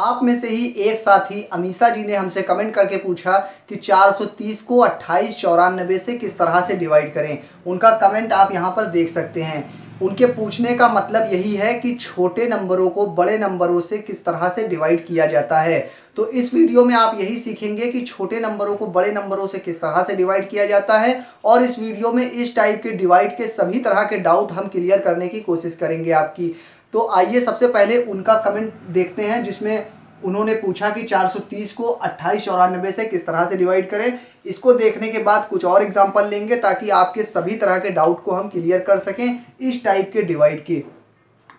आप में से ही एक साथी अमीशा जी ने हमसे कमेंट करके पूछा कि 430 को 2894 से किस तरह से डिवाइड करें। उनका कमेंट आप यहाँ पर देख सकते हैं। उनके पूछने का मतलब यही है कि छोटे नंबरों को बड़े नंबरों से किस तरह से डिवाइड किया जाता है। तो इस वीडियो में आप यही सीखेंगे कि छोटे नंबरों को बड़े नंबरों से किस तरह से डिवाइड किया जाता है, और इस वीडियो में इस टाइप के डिवाइड के सभी तरह के डाउट हम क्लियर करने की कोशिश करेंगे आपकी। तो आइए सबसे पहले उनका कमेंट देखते हैं, जिसमें उन्होंने पूछा कि 430 को 2894 से किस तरह से डिवाइड करें। इसको देखने के बाद कुछ और एग्जांपल लेंगे ताकि आपके सभी तरह के डाउट को हम क्लियर कर सकें इस टाइप के डिवाइड के।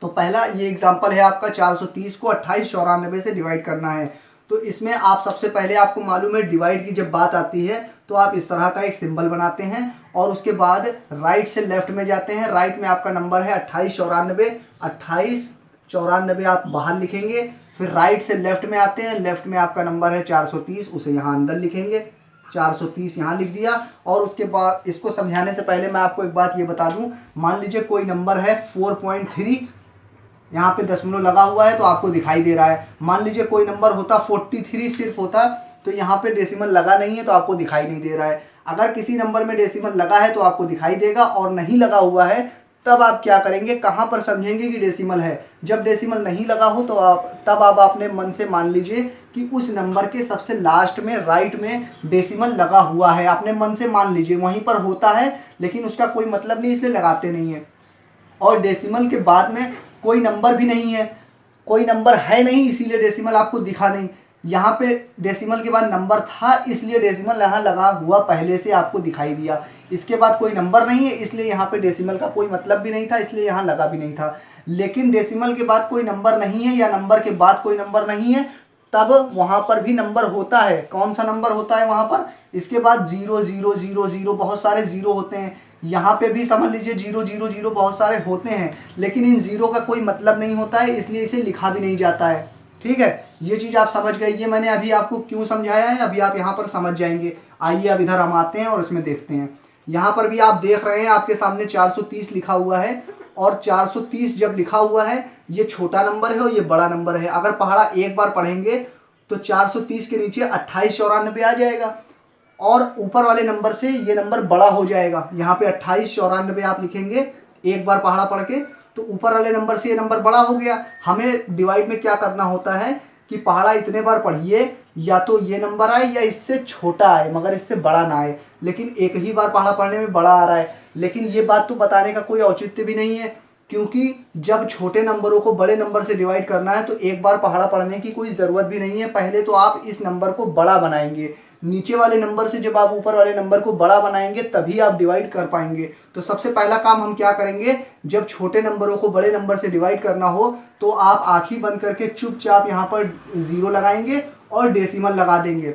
तो पहला ये एग्जांपल है आपका, 430 को 2894 से डिवाइड करना है। तो इसमें आप सबसे पहले, आपको मालूम है डिवाइड की जब बात आती है तो आप इस तरह का एक सिंबल बनाते हैं और उसके बाद राइट से लेफ्ट में जाते हैं। राइट में आपका नंबर है 2894, 2894 आप बाहर लिखेंगे। फिर राइट से लेफ्ट में आते हैं, लेफ्ट में आपका नंबर है 430, उसे यहाँ अंदर लिखेंगे, 430 यहाँ लिख दिया। और उसके बाद इसको समझाने से पहले मैं आपको एक बात ये बता दूं, मान लीजिए कोई नंबर है 4.3, यहाँ पे दशमलव लगा हुआ है तो आपको दिखाई दे रहा है। मान लीजिए कोई नंबर होता 43 सिर्फ होता, तो यहाँ पे डेसिमल लगा नहीं है तो आपको दिखाई नहीं दे रहा है। अगर किसी नंबर में डेसिमल लगा है तो आपको दिखाई देगा, और नहीं लगा हुआ है तब आप क्या करेंगे, कहाँ पर समझेंगे कि डेसिमल है। जब डेसिमल नहीं लगा हो तो तब आप अपने मन से मान लीजिए कि उस नंबर के सबसे लास्ट में राइट में डेसिमल लगा हुआ है। अपने मन से मान लीजिए वहीं पर होता है, लेकिन उसका कोई मतलब नहीं, इसलिए लगाते नहीं है। और डेसिमल के बाद में कोई नंबर भी नहीं है, कोई नंबर है नहीं, इसीलिए डेसिमल आपको दिखा नहीं। यहाँ पे डेसिमल के बाद नंबर था, इसलिए डेसिमल यहाँ लगा हुआ पहले से आपको दिखाई दिया। इसके बाद कोई नंबर नहीं है, इसलिए यहाँ पे डेसिमल का कोई मतलब भी नहीं था, इसलिए यहाँ लगा भी नहीं था। लेकिन डेसिमल के बाद कोई नंबर नहीं है या नंबर के बाद कोई नंबर नहीं है, तब वहां पर भी नंबर होता है। कौन सा नंबर होता है वहां पर, इसके बाद 0 0 0 0, बहुत सारे जीरो होते हैं। यहाँ पे भी समझ लीजिए 0 0 0 बहुत सारे होते हैं, लेकिन इन जीरो का कोई मतलब नहीं होता है, इसलिए इसे लिखा भी नहीं जाता है। ठीक है, ये चीज आप समझ गए। ये मैंने अभी आपको क्यों समझाया है, अभी आप यहाँ पर समझ जाएंगे। आइए अब इधर हम आते हैं और इसमें देखते हैं। यहाँ पर भी आप देख रहे हैं आपके सामने 430 लिखा हुआ है, और 430 जब लिखा हुआ है, ये छोटा नंबर है और ये बड़ा नंबर है। अगर पहाड़ा एक बार पढ़ेंगे तो 430 के नीचे 2894 आ जाएगा, और ऊपर वाले नंबर से ये नंबर बड़ा हो जाएगा। यहाँ पे 2894 आप लिखेंगे एक बार पहाड़ा पढ़ के, तो ऊपर वाले नंबर से ये नंबर बड़ा हो गया। हमें डिवाइड में क्या करना होता है कि पहाड़ा इतने बार पढ़िए, या तो ये नंबर आए या इससे छोटा आए, मगर इससे बड़ा ना आए। लेकिन एक ही बार पहाड़ा पढ़ने में बड़ा आ रहा है, लेकिन ये बात तो बताने का कोई औचित्य भी नहीं है, क्योंकि जब छोटे नंबरों को बड़े नंबर से डिवाइड करना है तो एक बार पहाड़ा पढ़ने की कोई ज़रूरत भी नहीं है। पहले तो आप इस नंबर को बड़ा बनाएंगे, नीचे वाले नंबर से जब आप ऊपर वाले नंबर को बड़ा बनाएंगे तभी आप डिवाइड कर पाएंगे। तो सबसे पहला काम हम क्या करेंगे, जब छोटे नंबरों को बड़े नंबर से डिवाइड करना हो तो आप आंखें बंद करके चुपचाप यहाँ पर 0 लगाएंगे और डेसिमल लगा देंगे।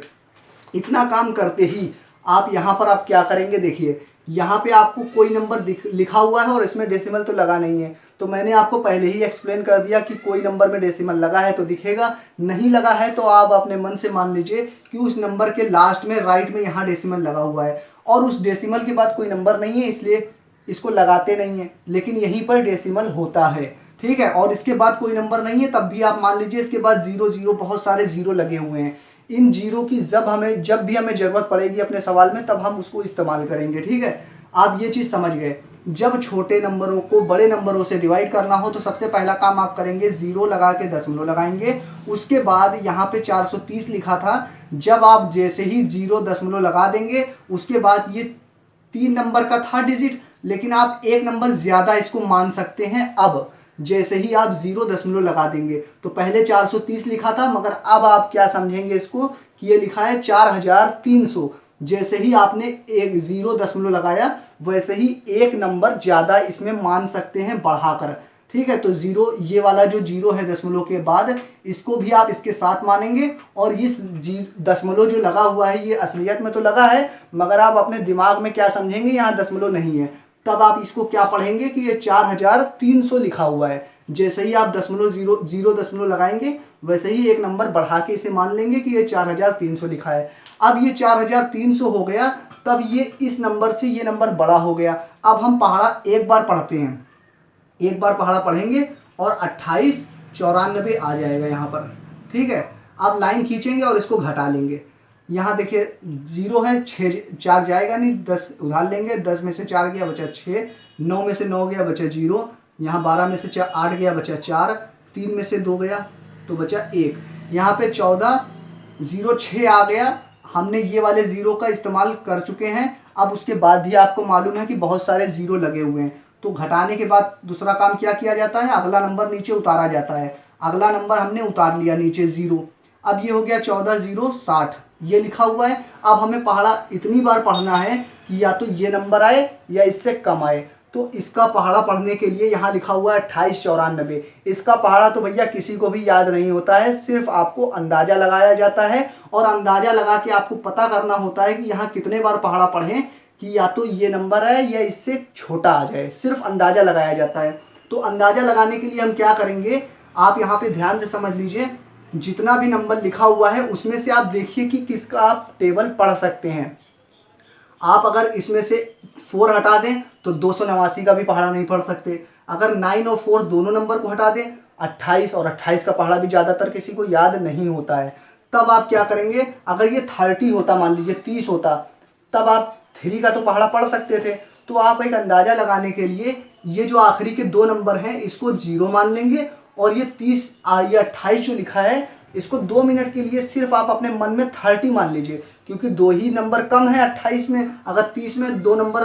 इतना काम करते ही आप यहाँ पर आप क्या करेंगे, देखिए यहाँ पे आपको कोई नंबर लिखा हुआ है और इसमें डेसिमल तो लगा नहीं है। तो मैंने आपको पहले ही एक्सप्लेन कर दिया कि कोई नंबर में डेसिमल लगा है तो दिखेगा, नहीं लगा है तो आप अपने मन से मान लीजिए कि उस नंबर के लास्ट में राइट में यहाँ डेसिमल लगा हुआ है, और उस डेसिमल के बाद कोई नंबर नहीं है, इसलिए इसको लगाते नहीं है, लेकिन यहीं पर डेसिमल होता है। ठीक है, और इसके बाद कोई नंबर नहीं है, तब भी आप मान लीजिए इसके बाद 0 0 बहुत सारे जीरो लगे हुए हैं। इन जीरो की जब भी हमें जरूरत पड़ेगी अपने सवाल में, तब हम उसको इस्तेमाल करेंगे। ठीक है, आप ये चीज समझ गए। जब छोटे नंबरों को बड़े नंबरों से डिवाइड करना हो तो सबसे पहला काम आप करेंगे, 0 लगा के दशमलव लगाएंगे। उसके बाद यहाँ पे 430 लिखा था, जब आप जैसे ही 0 दशमलव लगा देंगे, उसके बाद ये 3 नंबर का था डिजिट, लेकिन आप एक नंबर ज्यादा इसको मान सकते हैं। अब जैसे ही आप 0 दशमलव लगा देंगे, तो पहले 430 लिखा था, मगर अब आप क्या समझेंगे इसको कि ये लिखा है 4300। जैसे ही आपने एक 0 दशमलव लगाया, वैसे ही एक नंबर ज्यादा इसमें मान सकते हैं बढ़ाकर। ठीक है, तो 0, ये वाला जो 0 है दशमलव के बाद, इसको भी आप इसके साथ मानेंगे, और इस दशमलव जो लगा हुआ है ये असलियत में तो लगा है, मगर आप अपने दिमाग में क्या समझेंगे, यहाँ दशमलव नहीं है। तब आप इसको क्या पढ़ेंगे कि ये 4300 लिखा हुआ है। जैसे ही आप 0 दशमलव लगाएंगे, वैसे ही एक नंबर बढ़ा के इसे मान लेंगे कि ये 4300 लिखा है। अब ये 4300 हो गया, तब ये इस नंबर से ये नंबर बड़ा हो गया। अब हम पहाड़ा एक बार पढ़ते हैं, एक बार पहाड़ा पढ़ेंगे और 2894 आ जाएगा यहाँ पर। ठीक है। अब लाइन खींचेंगे और इसको घटा लेंगे। यहाँ देखिए 0 है, 6 4 जाएगा नहीं, 10 उधार लेंगे, 10 में से 4 गया बचा 6, 9 में से 9 गया बचा 0, यहाँ 12 में से 8 गया बचा 4, 3 में से 2 गया तो बचा 1। यहाँ पे 14 0 6 आ गया। हमने ये वाले 0 का इस्तेमाल कर चुके हैं। अब उसके बाद भी आपको मालूम है कि बहुत सारे 0 लगे हुए हैं, तो घटाने के बाद दूसरा काम क्या किया जाता है, अगला नंबर नीचे उतारा जाता है। अगला नंबर हमने उतार लिया नीचे 0। अब ये हो गया 14 0 60, ये लिखा हुआ है। अब हमें पहाड़ा इतनी बार पढ़ना है कि या तो ये नंबर आए या इससे कम आए। तो इसका पहाड़ा पढ़ने के लिए यहाँ लिखा हुआ है 28 94। इसका पहाड़ा तो भैया किसी को भी याद नहीं होता है, सिर्फ आपको अंदाजा लगाया जाता है और अंदाजा लगा के आपको पता करना होता है कि यहाँ कितने बार पहाड़ा पढ़ें कि या तो ये नंबर है या इससे छोटा आ जाए। सिर्फ अंदाजा लगाया जाता है। तो अंदाजा लगाने के लिए हम क्या करेंगे, आप यहाँ पे ध्यान से समझ लीजिए। जितना भी नंबर लिखा हुआ है उसमें से आप देखिए कि किसका आप टेबल पढ़ सकते हैं। आप अगर इसमें से 4 हटा दें तो 289 का भी पहाड़ा नहीं पढ़ सकते। अगर 9 और 4 दोनों नंबर को हटा दें, 28 और 28 का पहाड़ा भी ज़्यादातर किसी को याद नहीं होता है। तब आप क्या करेंगे, अगर ये 30 होता, मान लीजिए 30 होता, तब आप 3 का तो पहाड़ा पढ़ सकते थे। तो आप एक अंदाजा लगाने के लिए ये जो आखिरी के 2 नंबर हैं इसको 0 मान लेंगे और ये 30 या 28 जो लिखा है इसको 2 मिनट के लिए सिर्फ आप अपने मन में 30 मान लीजिए, क्योंकि 2 ही नंबर कम है 28 में। अगर 30 में 2 नंबर,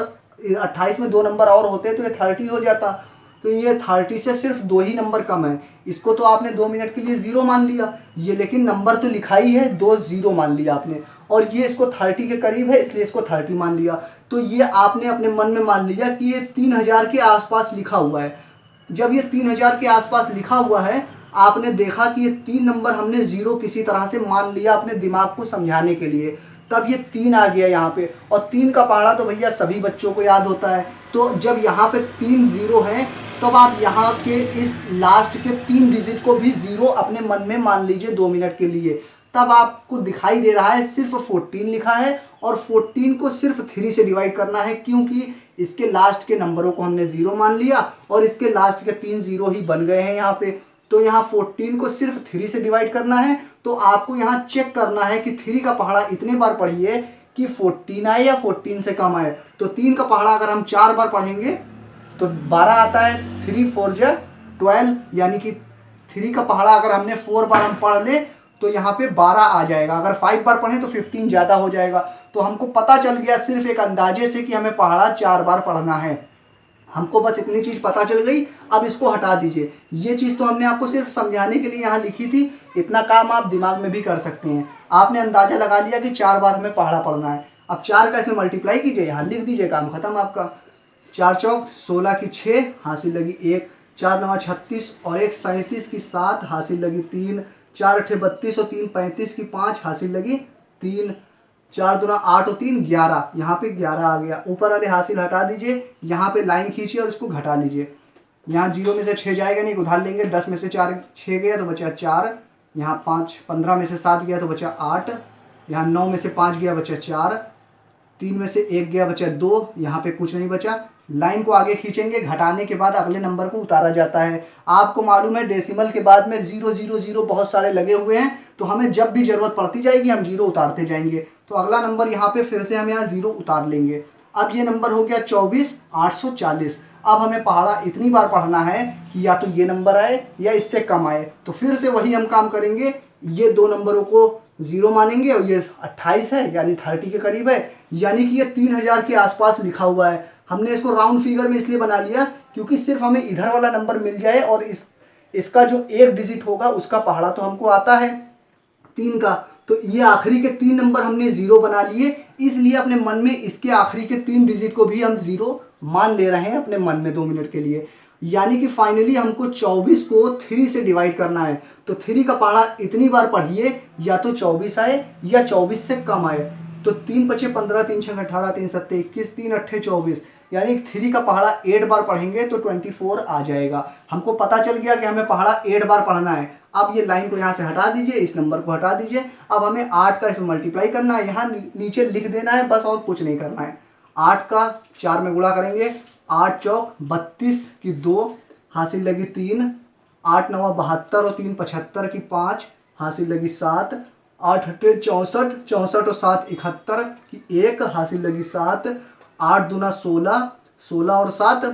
28 में 2 नंबर और होते तो ये 30 हो जाता। तो ये 30 से सिर्फ 2 ही नंबर कम है। इसको तो आपने 2 मिनट के लिए 0 मान लिया, ये लेकिन नंबर तो लिखा ही है, 2 0 मान लिया आपने। और ये इसको 30 के करीब है इसलिए इसको 30 मान लिया। तो ये आपने अपने मन में मान लिया कि ये 3000 के आसपास लिखा हुआ है। जब ये 3000 के आसपास लिखा हुआ है, आपने देखा कि ये 3 नंबर हमने 0 किसी तरह से मान लिया अपने दिमाग को समझाने के लिए, तब ये 3 आ गया यहाँ पे। और 3 का पहाड़ा तो भैया सभी बच्चों को याद होता है। तो जब यहाँ पे 3 0 है, तब आप यहाँ के इस लास्ट के 3 डिजिट को भी 0 अपने मन में मान लीजिए 2 मिनट के लिए। तब आपको दिखाई दे रहा है सिर्फ 14 लिखा है और 14 को सिर्फ 3 से डिवाइड करना है, क्योंकि इसके लास्ट के नंबरों को हमने 0 मान लिया और इसके लास्ट के 3 0 ही बन गए हैं यहाँ पे। तो यहाँ 14 को सिर्फ 3 से डिवाइड करना है। तो आपको यहाँ चेक करना है कि 3 का पहाड़ा इतने बार पढ़िए कि 14 आए या 14 से कम आए। तो 3 का पहाड़ा अगर हम 4 बार पढ़ेंगे तो 12 आता है, 3 4 जा 12, यानी कि 3 का पहाड़ा अगर हमने 4 बार हम पढ़ ले तो यहाँ पे 12 आ जाएगा। अगर 5 बार पढ़ें तो 15 ज़्यादा हो जाएगा। तो हमको पता चल गया सिर्फ एक अंदाजे से कि हमें पहाड़ा 4 बार पढ़ना है। हमको बस इतनी चीज़ पता चल गई। अब इसको हटा दीजिए। ये चीज़ तो हमने आपको सिर्फ समझाने के लिए यहाँ लिखी थी, इतना काम आप दिमाग में भी कर सकते हैं। आपने अंदाजा लगा लिया कि 4 बार हमें पहाड़ा पढ़ना है। अब 4 का इसमें मल्टीप्लाई कीजिए, यहाँ लिख दीजिए, काम खत्म आपका। 4 चौक 16 की 6 हासिल लगी 1, 4 9 36 और 1 37 की 7 हासिल लगी 3, 4 8 32 और 3 35 की 5 हासिल लगी 3, 4 दूना 8 और 3 11, यहाँ पे 11 आ गया। ऊपर वाले हासिल हटा दीजिए, यहाँ पे लाइन खींचिए और इसको घटा लीजिए। यहाँ 0 में से 6 जाएगा नहीं, उधार लेंगे। 10 में से 4 6 गया तो बचा 4, यहाँ 5 15 में से 7 गया तो बचा 8, यहाँ 9 में से 5 गया बचा 4, 3 में से 1 गया बचा 2, यहाँ पे कुछ नहीं बचा। लाइन को आगे खींचेंगे, घटाने के बाद अगले नंबर को उतारा जाता है। आपको मालूम है डेसिमल के बाद में 0 0 0 बहुत सारे लगे हुए हैं, तो हमें जब भी जरूरत पड़ती जाएगी हम 0 उतारते जाएंगे। तो अगला नंबर यहाँ पे फिर से हम यहाँ 0 उतार लेंगे। अब ये नंबर हो गया 24 840। अब हमें पहाड़ा इतनी बार पढ़ना है कि या तो ये नंबर आए या इससे कम आए। तो फिर से वही हम काम करेंगे, ये 2 नंबरों को 0 मानेंगे और ये 28 है यानी 30 के करीब है, यानी कि ये 3000 के आसपास लिखा हुआ है। हमने इसको राउंड फिगर में इसलिए बना लिया क्योंकि सिर्फ हमें इधर वाला नंबर मिल जाए और इसका जो 1 डिजिट होगा उसका पहाड़ा तो हमको आता है 3 का। तो ये आखिरी के 3 नंबर हमने 0 बना लिए, इसलिए अपने मन में इसके आखिरी के 3 डिजिट को भी हम 0 मान ले रहे हैं अपने मन में 2 मिनट के लिए। यानी कि फाइनली हमको 24 को 3 से डिवाइड करना है। तो 3 का पहाड़ा इतनी बार पढ़िए या तो 24 आए या 24 से कम आए। तो 3 5 15 3 6 18 3 7 21 3 8 24, यानी 3 का पहाड़ा 8 बार पढ़ेंगे तो 24 आ जाएगा। हमको पता चल गया कि हमें पहाड़ा 8 बार पढ़ना है। अब ये लाइन को यहाँ से हटा दीजिए, इस नंबर को हटा दीजिए। अब हमें 8 का इसमें मल्टीप्लाई करना है, यहाँ नीचे लिख देना है बस, और कुछ नहीं करना है। 8 का 4 में गुणा करेंगे, 8 चौक 32 की 2 हासिल लगी 3, 8 9 72 और 3 75 की 5 हासिल लगी 7, 8 अट्ठे 64, 64 और 7 71 की 1 हासिल लगी 7, 8 दूना 16, 16 और 7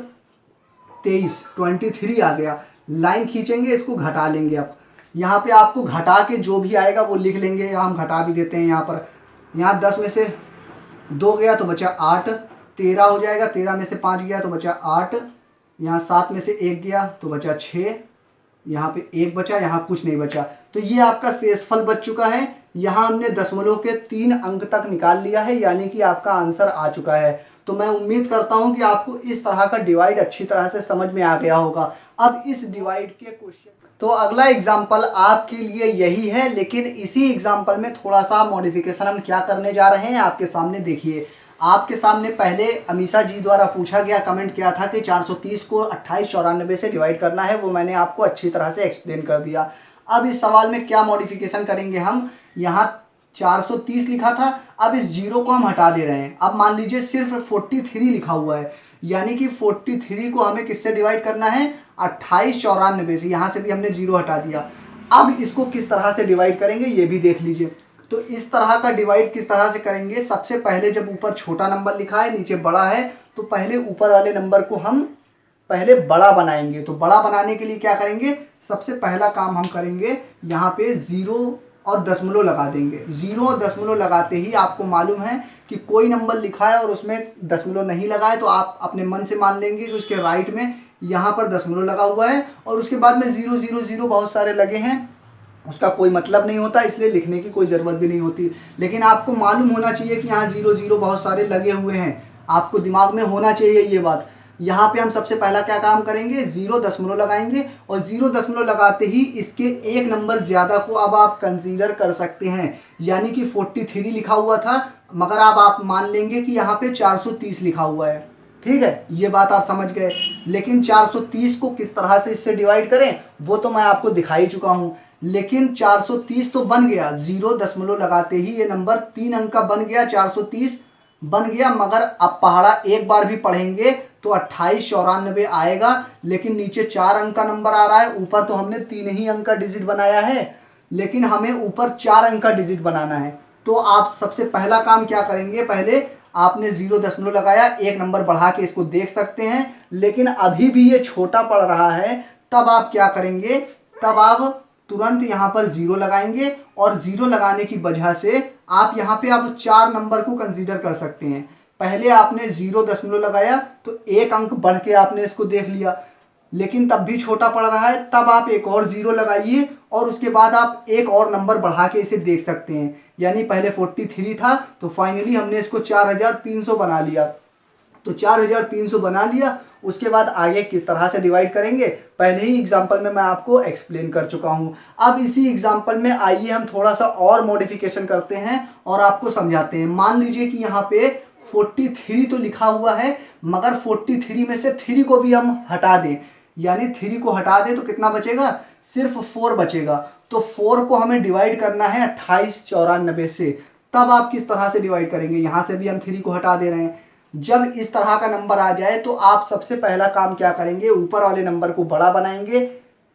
23, 23 आ गया। लाइन खींचेंगे, इसको घटा लेंगे। अब यहाँ पे आपको घटा के जो भी आएगा वो लिख लेंगे, या हम घटा भी देते हैं यहाँ पर। यहाँ 10 में से 2 गया तो बचा 8, 13 हो जाएगा। 13 में से 5 गया तो बचा 8, यहाँ 7 में से 1 गया तो बचा 6, यहाँ पे 1 बचा, यहाँ कुछ नहीं बचा। तो ये आपका शेषफल बच चुका है। यहाँ हमने दशमलव के 3 अंक तक निकाल लिया है, यानी कि आपका आंसर आ चुका है। तो मैं उम्मीद करता हूं कि आपको इस तरह का डिवाइड अच्छी तरह से समझ में आ गया होगा। अब इस डिवाइड के क्वेश्चन, तो अगला एग्जाम्पल आपके लिए यही है, लेकिन इसी एग्जाम्पल में थोड़ा सा मॉडिफिकेशन हम क्या करने जा रहे हैं आपके सामने देखिए। आपके सामने पहले अमीशा जी द्वारा पूछा गया, कमेंट किया था कि 430 को 2894 से डिवाइड करना है, वो मैंने आपको अच्छी तरह से एक्सप्लेन कर दिया। अब इस सवाल में क्या मॉडिफिकेशन करेंगे हम, यहाँ 430 लिखा था, अब इस जीरो को हम हटा दे रहे हैं। अब मान लीजिए सिर्फ 43 लिखा हुआ है, यानी कि 43 को हमें किससे डिवाइड करना है, 2894 से। यहाँ से भी हमने जीरो हटा दिया। अब इसको किस तरह से डिवाइड करेंगे ये भी देख लीजिए। तो इस तरह का डिवाइड किस तरह से करेंगे, सबसे पहले जब ऊपर छोटा नंबर लिखा है नीचे बड़ा है, तो पहले ऊपर वाले नंबर को हम पहले बड़ा बनाएंगे। तो बड़ा बनाने के लिए क्या करेंगे, सबसे पहला काम हम करेंगे, यहाँ पे जीरो और दशमलव लगा देंगे। जीरो और दशमलव लगाते ही आपको मालूम है कि कोई नंबर लिखा है और उसमें दशमलव नहीं लगा है, तो आप अपने मन से मान लेंगे कि उसके राइट में यहाँ पर दशमलव लगा हुआ है, और उसके बाद में 0 0 0 बहुत सारे लगे हैं, उसका कोई मतलब नहीं होता, इसलिए लिखने की कोई ज़रूरत भी नहीं होती। लेकिन आपको मालूम होना चाहिए कि यहाँ 0 0 बहुत सारे लगे हुए हैं, आपको दिमाग में होना चाहिए ये बात। यहाँ पे हम सबसे पहला क्या काम करेंगे, 0 दशमलव लगाएंगे, और 0 दशमलव लगाते ही इसके एक नंबर ज़्यादा को अब आप कंसीडर कर सकते हैं। यानी कि 43 लिखा हुआ था, मगर अब आप मान लेंगे कि यहाँ पे 430 लिखा हुआ है। ठीक है, ये बात आप समझ गए। लेकिन 430 को किस तरह से इससे डिवाइड करें वो तो मैं आपको दिखा ही चुका हूँ। लेकिन 430 तो बन गया, 0 दशमलव लगाते ही ये नंबर 3 अंक का बन गया, 430 बन गया। मगर अब पहाड़ा एक बार भी पढ़ेंगे तो 2894 आएगा, लेकिन नीचे 4 अंक का नंबर आ रहा है। ऊपर तो हमने 3 ही अंक का डिजिट बनाया है, लेकिन हमें ऊपर 4 अंक का डिजिट बनाना है। तो आप सबसे पहला काम क्या करेंगे, पहले आपने 0 दशमलव लगाया, एक नंबर बढ़ा के इसको देख सकते हैं, लेकिन अभी भी ये छोटा पड़ रहा है। तब आप क्या करेंगे, तब आप तुरंत यहाँ पर 0 लगाएंगे, और 0 लगाने की वजह से आप यहाँ पे अब 4 नंबर को कंसीडर कर सकते हैं। पहले आपने 0 दशमलव लगाया तो एक अंक बढ़ के आपने इसको देख लिया, लेकिन तब भी छोटा पड़ रहा है। तब आप एक और 0 लगाइए, और उसके बाद आप एक और नंबर बढ़ा के इसे देख सकते हैं। यानी पहले 43 था, तो फाइनली हमने इसको 4300 बना लिया। तो 4300 बना लिया। उसके बाद आगे किस तरह से डिवाइड करेंगे, पहले ही एग्जाम्पल में मैं आपको एक्सप्लेन कर चुका हूं। अब इसी एग्जाम्पल में आइए हम थोड़ा सा और मॉडिफिकेशन करते हैं और आपको समझाते हैं। मान लीजिए कि यहाँ पे 43 तो लिखा हुआ है, मगर 43 में से 3 को भी हम हटा दें, यानी 3 को हटा दें तो कितना बचेगा, सिर्फ 4 बचेगा। तो 4 को हमें डिवाइड करना है 2894 से। तब आप किस तरह से डिवाइड करेंगे, यहाँ से भी हम 3 को हटा दे रहे हैं। जब इस तरह का नंबर आ जाए तो आप सबसे पहला काम क्या करेंगे, ऊपर वाले नंबर को बड़ा बनाएंगे,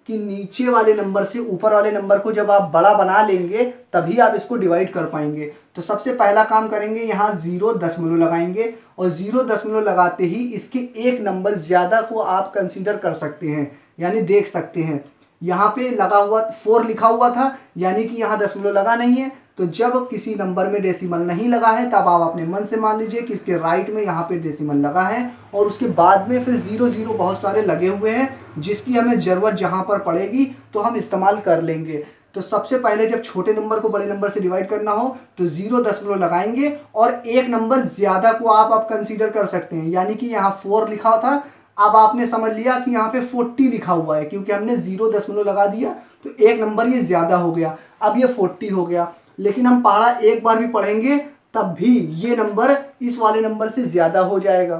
कि नीचे वाले नंबर से ऊपर वाले नंबर को जब आप बड़ा बना लेंगे तभी आप इसको डिवाइड कर पाएंगे। तो सबसे पहला काम करेंगे, यहाँ 0 दशमलव लगाएंगे, और 0 दशमलव लगाते ही इसके एक नंबर ज़्यादा को आप कंसीडर कर सकते हैं, यानी देख सकते हैं। यहाँ पे लगा हुआ 4 लिखा हुआ था, यानी कि यहाँ दशमलव लगा नहीं है। तो जब किसी नंबर में डेसिमल नहीं लगा है, तब आप अपने मन से मान लीजिए कि इसके राइट में यहाँ पे डेसिमल लगा है, और उसके बाद में फिर 0 0 बहुत सारे लगे हुए हैं, जिसकी हमें ज़रूरत जहाँ पर पड़ेगी तो हम इस्तेमाल कर लेंगे। तो सबसे पहले जब छोटे नंबर को बड़े नंबर से डिवाइड करना हो तो 0 दशमलव लगाएंगे, और एक नंबर ज़्यादा को आप कंसीडर कर सकते हैं। यानी कि यहाँ 4 लिखा था, अब आपने समझ लिया कि यहाँ पे 40 लिखा हुआ है, क्योंकि हमने 0 दशमलव लगा दिया तो एक नंबर ये ज़्यादा हो गया, अब ये 40 हो गया। लेकिन हम पहाड़ा एक बार भी पढ़ेंगे तब भी ये नंबर इस वाले नंबर से ज़्यादा हो जाएगा,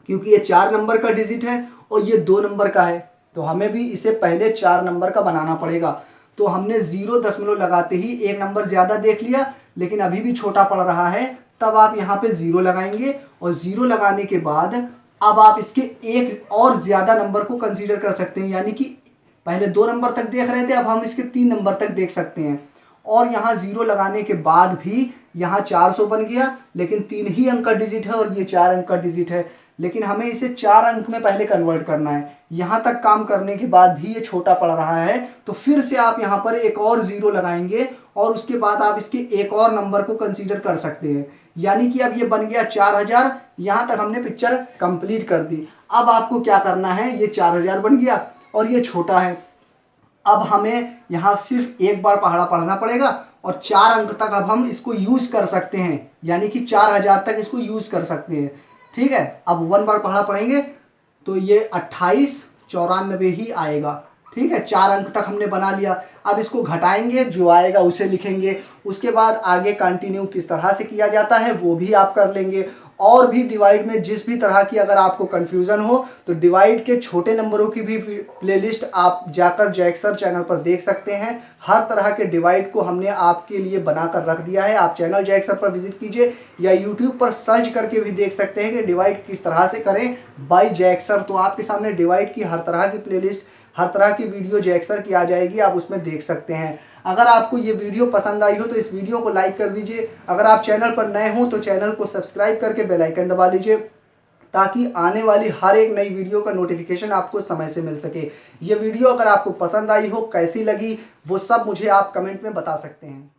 क्योंकि ये 4 नंबर का डिजिट है और ये 2 नंबर का है। तो हमें भी इसे पहले 4 नंबर का बनाना पड़ेगा। तो हमने 0 दशमलव लगाते ही एक नंबर ज़्यादा देख लिया, लेकिन अभी भी छोटा पड़ रहा है। तब आप यहाँ पे 0 लगाएंगे, और 0 लगाने के बाद अब आप इसके एक और ज़्यादा नंबर को कंसीडर कर सकते हैं, यानी कि पहले 2 नंबर तक देख रहे थे, अब हम इसके 3 नंबर तक देख सकते हैं। और यहाँ 0 लगाने के बाद भी यहाँ 400 बन गया, लेकिन 3 ही अंक का डिजिट है और ये 4 अंक का डिजिट है, लेकिन हमें इसे 4 अंक में पहले कन्वर्ट करना है। यहाँ तक काम करने के बाद भी ये छोटा पड़ रहा है, तो फिर से आप यहाँ पर एक और 0 लगाएंगे और उसके बाद आप इसके एक और नंबर को कंसीडर कर सकते हैं। यानी कि अब ये बन गया 4000। यहाँ तक हमने पिक्चर कंप्लीट कर दी। अब आपको क्या करना है, ये 4000 बन गया और ये छोटा है। अब हमें यहाँ सिर्फ एक बार पहाड़ा पढ़ना पड़ेगा और 4 अंक तक अब हम इसको यूज कर सकते हैं, यानी कि 4000 तक इसको यूज कर सकते हैं। ठीक है, अब 1 बार पहाड़ा पढ़ेंगे तो ये 2894 ही आएगा। ठीक है, 4 अंक तक हमने बना लिया। अब इसको घटाएंगे, जो आएगा उसे लिखेंगे। उसके बाद आगे कंटिन्यू किस तरह से किया जाता है वो भी आप कर लेंगे। और भी डिवाइड में जिस भी तरह की अगर आपको कंफ्यूजन हो तो डिवाइड के छोटे नंबरों की भी प्लेलिस्ट आप जाकर जैक सर चैनल पर देख सकते हैं। हर तरह के डिवाइड को हमने आपके लिए बनाकर रख दिया है। आप चैनल जैक सर पर विजिट कीजिए या यूट्यूब पर सर्च करके भी देख सकते हैं कि डिवाइड किस तरह से करें बाय जैक सर। तो आपके सामने डिवाइड की हर तरह की प्लेलिस्ट, हर तरह की वीडियो जैक सर की आ जाएगी, आप उसमें देख सकते हैं। अगर आपको ये वीडियो पसंद आई हो तो इस वीडियो को लाइक कर दीजिए। अगर आप चैनल पर नए हो तो चैनल को सब्सक्राइब करके बेल आइकन दबा लीजिए, ताकि आने वाली हर एक नई वीडियो का नोटिफिकेशन आपको समय से मिल सके। ये वीडियो अगर आपको पसंद आई हो, कैसी लगी, वो सब मुझे आप कमेंट में बता सकते हैं।